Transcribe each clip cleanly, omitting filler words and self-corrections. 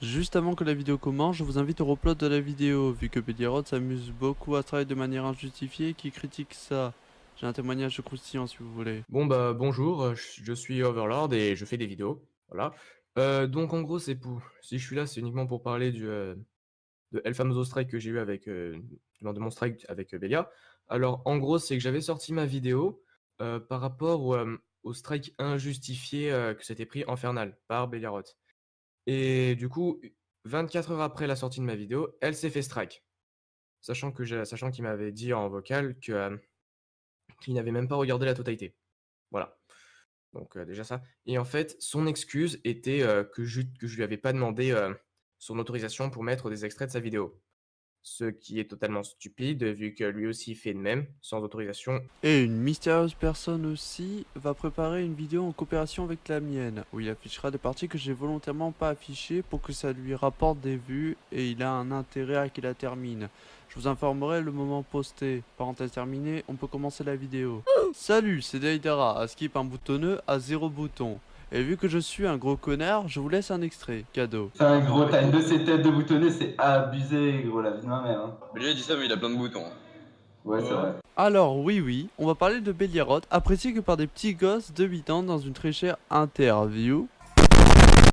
Juste avant que la vidéo commence, je vous invite au replot de la vidéo, vu que Belierod s'amuse beaucoup à travailler de manière injustifiée et qui critique ça. J'ai un témoignage croustillant si vous voulez. Bon bah bonjour, je suis Overlord et je fais des vidéos, voilà. Donc en gros c'est pour si je suis là, c'est uniquement pour parler de El Famoso Strike que j'ai eu avec, non de mon strike avec, Belia. Alors en gros, c'est que j'avais sorti ma vidéo, par rapport au strike injustifié, que s'était pris Infernal par Beliaroth et du coup, 24 heures après la sortie de ma vidéo, elle s'est fait strike. Sachant qu'il m'avait dit en vocal que, qu'il n'avait même pas regardé la totalité. Voilà. Donc déjà ça et en fait, son excuse était, que je lui avais pas demandé, son autorisation pour mettre des extraits de sa vidéo. Ce qui est totalement stupide, vu que lui aussi fait de même, sans autorisation. Et une mystérieuse personne aussi va préparer une vidéo en coopération avec la mienne, où il affichera des parties que j'ai volontairement pas affichées pour que ça lui rapporte des vues et il a un intérêt à qu'il la termine. Je vous informerai le moment posté. Parenthèse terminée, on peut commencer la vidéo. Salut, c'est Deidara, à skip un boutonneux à 0 bouton. Et vu que je suis un gros connard, je vous laisse un extrait, cadeau. Enfin, gros, t'as une de ces têtes de boutonneux, c'est abusé, gros, la vie de ma mère. Hein. Lui a dit ça, mais il a plein de boutons. Ouais, c'est vrai. Alors oui, on va parler de Belierod, apprécié que par des petits gosses de 8 ans dans une très chère interview.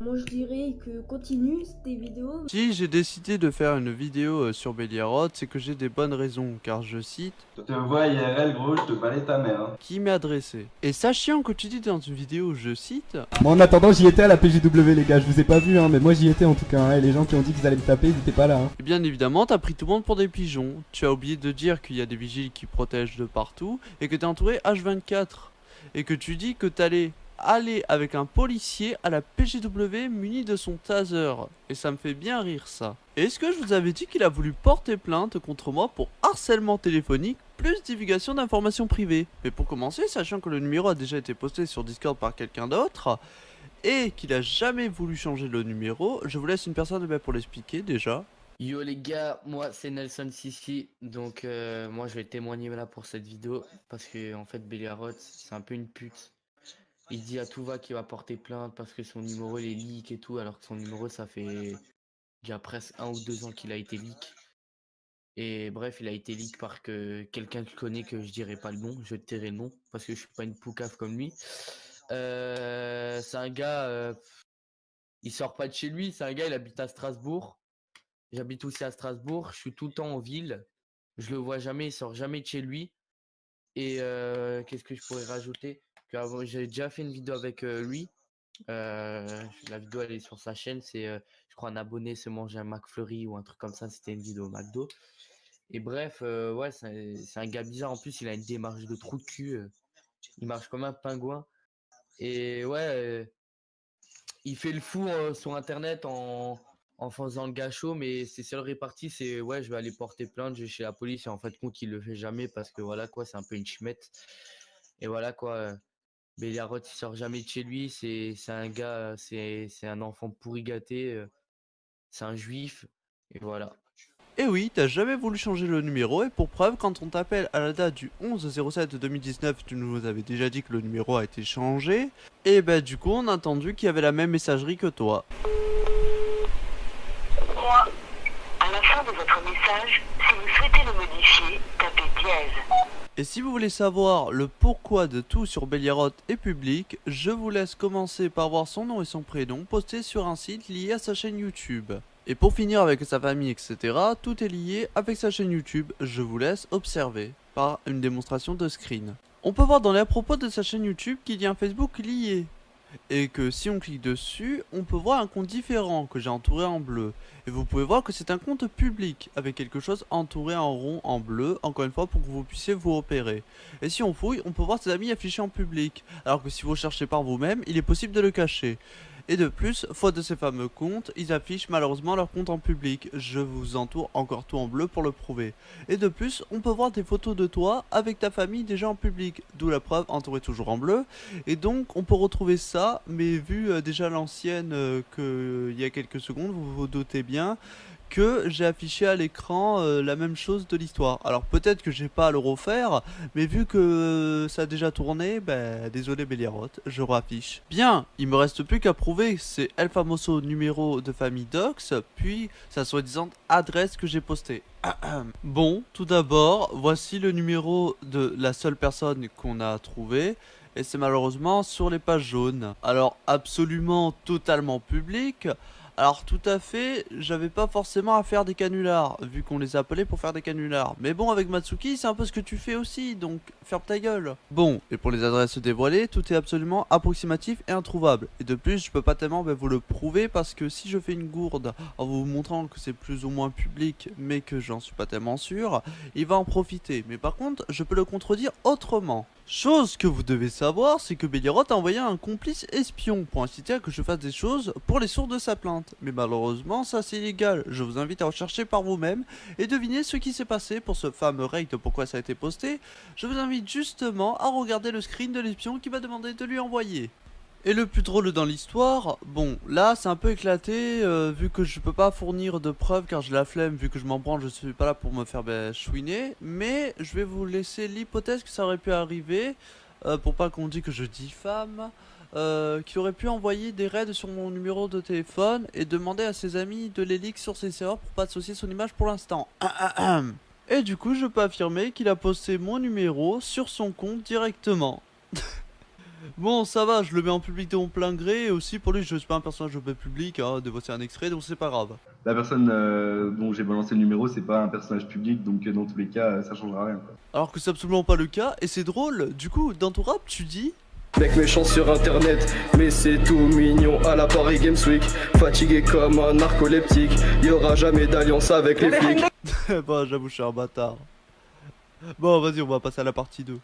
Moi je dirais que continue tes vidéos. Si j'ai décidé de faire une vidéo sur Belierod, c'est que j'ai des bonnes raisons, car je cite Je te vois IRL, gros, je te balais ta mère. Hein. qui m'est adressé. Et sachant que tu dis dans une vidéo, je cite, Moi en attendant j'y étais à la PGW les gars, je vous ai pas vu hein, mais moi j'y étais en tout cas, hein, et les gens qui ont dit qu'ils allaient me taper ils étaient pas là. Hein. et bien évidemment t'as pris tout le monde pour des pigeons. Tu as oublié de dire qu'il y a des vigiles qui protègent de partout, et que t'es entouré H24. Et que tu dis que t'allais aller avec un policier à la PGW muni de son taser. Et ça me fait bien rire ça. Et est-ce que je vous avais dit qu'il a voulu porter plainte contre moi pour harcèlement téléphonique plus divulgation d'informations privées? Mais pour commencer, sachant que le numéro a déjà été posté sur Discord par quelqu'un d'autre, et qu'il a jamais voulu changer le numéro, je vous laisse une personne pour l'expliquer déjà. Yo les gars, moi c'est Nelson Sissi, donc moi je vais témoigner là pour cette vidéo parce que en fait Belierod c'est un peu une pute. Il dit à tout va qu'il va porter plainte parce que son numéro il est leak et tout, alors que son numéro ça fait déjà presque 1 ou 2 ans qu'il a été leak. Et bref, il a été leak par que quelqu'un que je connais, que je dirais pas le nom, je tairai le nom parce que je suis pas une poucave comme lui. C'est un gars, il sort pas de chez lui, c'est un gars, il habite à Strasbourg. J'habite aussi à Strasbourg, je suis tout le temps en ville. Je le vois jamais, il sort jamais de chez lui. Et qu'est-ce que je pourrais rajouter? J'ai déjà fait une vidéo avec lui. La vidéo elle est sur sa chaîne, c'est je crois un abonné se mange un McFlurry ou un truc comme ça, c'était une vidéo McDo. Et bref, ouais, c'est un gars bizarre. En plus, il a une démarche de trou de cul. Il marche comme un pingouin. Et ouais, il fait le fou sur internet en faisant le gâchot, mais ses seules réparties, c'est ouais, je vais aller porter plainte, je vais chez la police. Et en fait, compte, il le fait jamais parce que voilà quoi, c'est un peu une chimette. Et voilà quoi, Belierod, il sort jamais de chez lui. C'est un gars, c'est un enfant pourri gâté. C'est un juif. Et voilà. Et oui, t'as jamais voulu changer le numéro, et pour preuve, quand on t'appelle à la date du 11/07/2019, tu nous avais déjà dit que le numéro a été changé, et bah du coup on a entendu qu'il y avait la même messagerie que toi. Moi, à la fin de votre message, si vous souhaitez le modifier, tapez dièse. Et si vous voulez savoir le pourquoi de tout sur Belierod et public, je vous laisse commencer par voir son nom et son prénom postés sur un site lié à sa chaîne YouTube. Et pour finir avec sa famille, etc., tout est lié avec sa chaîne YouTube, je vous laisse observer par une démonstration de screen. On peut voir dans les à propos de sa chaîne YouTube qu'il y a un Facebook lié. Et que si on clique dessus, on peut voir un compte différent que j'ai entouré en bleu. Et vous pouvez voir que c'est un compte public, avec quelque chose entouré en rond en bleu, encore une fois pour que vous puissiez vous repérer. Et si on fouille, on peut voir ses amis affichés en public, alors que si vous cherchez par vous-même, il est possible de le cacher. Et de plus, faute de ces fameux comptes, ils affichent malheureusement leur compte en public. Je vous entoure encore tout en bleu pour le prouver. Et de plus, on peut voir des photos de toi avec ta famille déjà en public, d'où la preuve entourée toujours en bleu. Et donc on peut retrouver ça, mais vu déjà l'ancienne qu'il y a quelques secondes, vous vous doutez bien que j'ai affiché à l'écran la même chose de l'histoire. Alors peut-être que j'ai pas à le refaire, mais vu que ça a déjà tourné, bah désolé Béliaroth, je réaffiche. Bien, il me reste plus qu'à prouver que c'est El Famoso numéro de famille Dox, puis sa soi-disant adresse que j'ai postée. Bon, tout d'abord, voici le numéro de la seule personne qu'on a trouvé. Et c'est malheureusement sur les pages jaunes. Alors absolument totalement public. Alors tout à fait, j'avais pas forcément à faire des canulars, vu qu'on les appelait pour faire des canulars. Mais bon, avec Matsuki, c'est un peu ce que tu fais aussi, donc ferme ta gueule. Bon, et pour les adresses dévoilées, tout est absolument approximatif et introuvable. Et de plus, je peux pas tellement vous le prouver, parce que si je fais une gourde en vous montrant que c'est plus ou moins public, mais que j'en suis pas tellement sûr, il va en profiter. Mais par contre, je peux le contredire autrement. Chose que vous devez savoir, c'est que Béliaroth a envoyé un complice espion pour inciter à que je fasse des choses pour les sourds de sa plainte. Mais malheureusement, ça c'est illégal. Je vous invite à rechercher par vous-même et deviner ce qui s'est passé pour ce fameux raid de pourquoi ça a été posté. Je vous invite justement à regarder le screen de l'espion qui m'a demandé de lui envoyer. Et le plus drôle dans l'histoire, bon, là c'est un peu éclaté, vu que je peux pas fournir de preuves car j'ai la flemme, vu que je m'en branle, je suis pas là pour me faire chouiner, mais je vais vous laisser l'hypothèse que ça aurait pu arriver, pour pas qu'on dise que je diffame, qui aurait pu envoyer des raids sur mon numéro de téléphone et demander à ses amis de les leak sur ses serveurs pour pas associer son image pour l'instant. Et du coup je peux affirmer qu'il a posté mon numéro sur son compte directement. Bon, ça va, je le mets en public de mon plein gré, et aussi pour lui, je suis pas un personnage de public, hein, de c'est un extrait, donc c'est pas grave. La personne dont j'ai balancé le numéro, c'est pas un personnage public, donc dans tous les cas, ça changera rien, quoi. Alors que c'est absolument pas le cas, et c'est drôle, du coup, dans ton rap, tu dis... Mec méchant sur internet, mais c'est tout mignon à la Paris Games Week. Fatigué comme un narcoleptique, y'aura jamais d'alliance avec les flics. Bon, j'avoue, je suis un bâtard. Bon, vas-y, on va passer à la partie 2.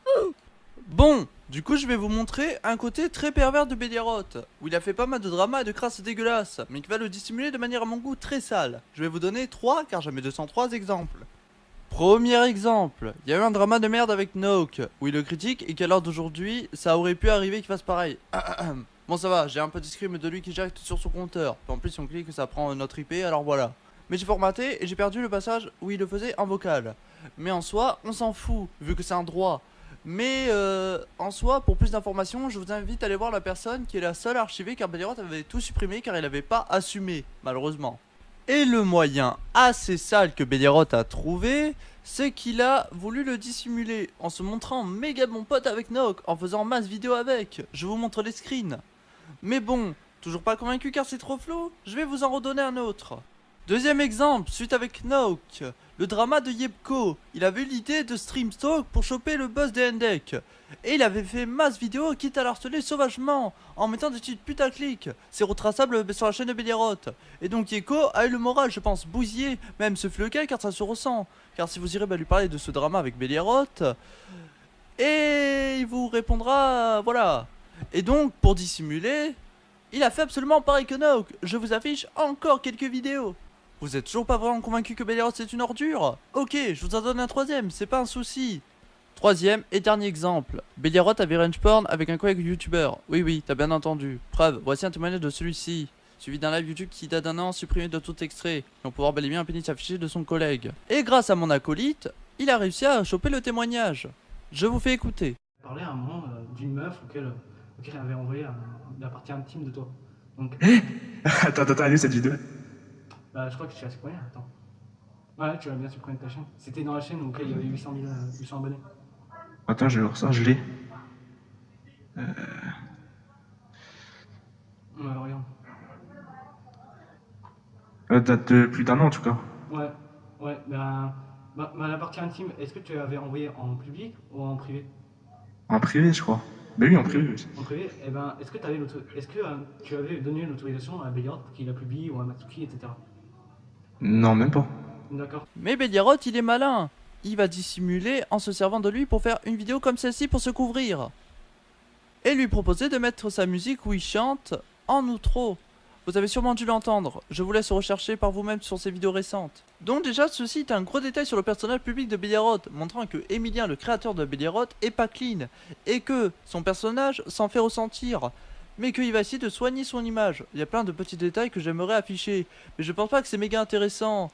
Bon, du coup je vais vous montrer un côté très pervers de Béliaroth, où il a fait pas mal de drama et de crasses dégueulasses, mais qui va le dissimuler de manière à mon goût très sale. Je vais vous donner 3, car j'ai mes 203 exemples. Premier exemple, il y a eu un drama de merde avec Nook, où il le critique et qu'à l'heure d'aujourd'hui, ça aurait pu arriver qu'il fasse pareil. Bon ça va, j'ai un peu de scream de lui qui direct sur son compteur, en plus si on clique ça prend notre IP, alors voilà. Mais j'ai formaté et j'ai perdu le passage où il le faisait en vocal. Mais en soi, on s'en fout, vu que c'est un droit. Mais en soi, pour plus d'informations, je vous invite à aller voir la personne qui est la seule archivée car Béliaroth avait tout supprimé car il n'avait pas assumé, malheureusement. Et le moyen assez sale que Béliaroth a trouvé, c'est qu'il a voulu le dissimuler en se montrant méga bon pote avec Nook, en faisant masse vidéo avec. Je vous montre les screens. Mais bon, toujours pas convaincu car c'est trop flou, je vais vous en redonner un autre. Deuxième exemple, suite avec Nook, le drama de Yepko. Il avait eu l'idée de stream stalk pour choper le boss des Hendek. Et il avait fait masse vidéo quitte à l'harceler sauvagement, en mettant des petites putaclics. C'est retraçable sur la chaîne de Béliaroth. Et donc Yepko a eu le moral, je pense, bousillé. Même ce fut le cas car ça se ressent. Car si vous irez lui parler de ce drama avec Béliaroth, et il vous répondra, voilà. Et donc, pour dissimuler, il a fait absolument pareil que Nook. Je vous affiche encore quelques vidéos. Vous êtes toujours pas vraiment convaincu que Béliaroth c'est une ordure? Ok, je vous en donne un troisième, c'est pas un souci. Troisième et dernier exemple. Béliaroth avait range porn avec un collègue youtubeur. Oui, t'as bien entendu. Preuve, voici un témoignage de celui-ci. Suivi d'un live YouTube qui date d'un an supprimé de tout extrait. Et on peut voir bel et bien un pénis affiché de son collègue. Et grâce à mon acolyte, il a réussi à choper le témoignage. Je vous fais écouter. Je parlais à un moment d'une meuf auquel elle avait envoyé la partie intime de toi. Donc... Attends, allez, cette vidéo. Bah, je crois que tu as supprimé, attends. Ouais, tu as bien supprimé ta chaîne. C'était dans la chaîne où il y avait 800 abonnés. Attends, je le ressors, je l'ai. Ouais, regarde. Date de plus d'un an en tout cas. Ouais, ben... la partie intime, est-ce que tu avais envoyé en public ou en privé? En privé, je crois. Ben oui, en privé. Oui. En privé, et ben, est-ce que tu avais donné l'autorisation à Béliaroth pour qu'il la publie ou à Matsuki, etc. Non, même pas. D'accord. Mais Béliaroth, il est malin. Il va dissimuler en se servant de lui pour faire une vidéo comme celle-ci pour se couvrir. Et lui proposer de mettre sa musique où il chante en outro. Vous avez sûrement dû l'entendre, je vous laisse rechercher par vous-même sur ces vidéos récentes. Donc déjà, ceci est un gros détail sur le personnage public de Béliaroth, montrant que Emilien, le créateur de Béliaroth, est pas clean, et que son personnage s'en fait ressentir. mais qu'il va essayer de soigner son image. Il y a plein de petits détails que j'aimerais afficher, mais je pense pas que c'est méga intéressant,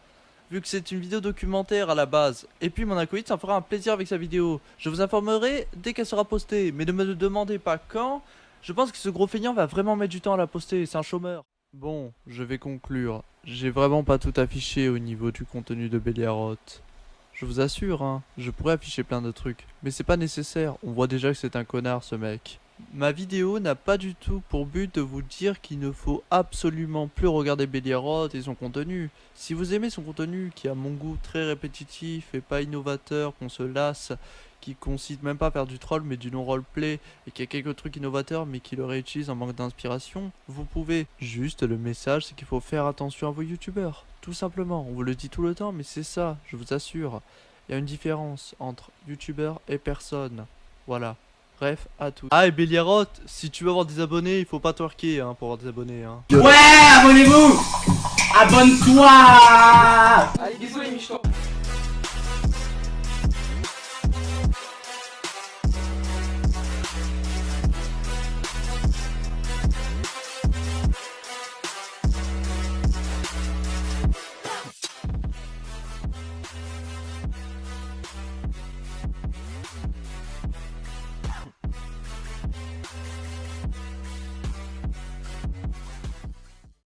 vu que c'est une vidéo documentaire à la base. Et puis mon acolyte s'en fera un plaisir avec sa vidéo. Je vous informerai dès qu'elle sera postée, mais ne me demandez pas quand. Je pense que ce gros feignant va vraiment mettre du temps à la poster, c'est un chômeur. Bon, je vais conclure. J'ai vraiment pas tout affiché au niveau du contenu de Belliarot. Je vous assure, hein, je pourrais afficher plein de trucs, mais c'est pas nécessaire, on voit déjà que c'est un connard ce mec. Ma vidéo n'a pas du tout pour but de vous dire qu'il ne faut absolument plus regarder Belliarot et son contenu. Si vous aimez son contenu, qui est à mon goût très répétitif et pas innovateur, qu'on se lasse, qui consiste même pas à faire du troll mais du non-roleplay, et qui a quelques trucs innovateurs mais qui le réutilise en manque d'inspiration, vous pouvez. Juste le message c'est qu'il faut faire attention à vos youtubeurs. Tout simplement, on vous le dit tout le temps mais c'est ça, je vous assure. Il y a une différence entre youtubeur et personne. Voilà. Bref, à tout. Ah et Belliarot, si tu veux avoir des abonnés, il faut pas twerker hein, pour avoir des abonnés hein. Ouais, abonnez-vous. Abonne-toi.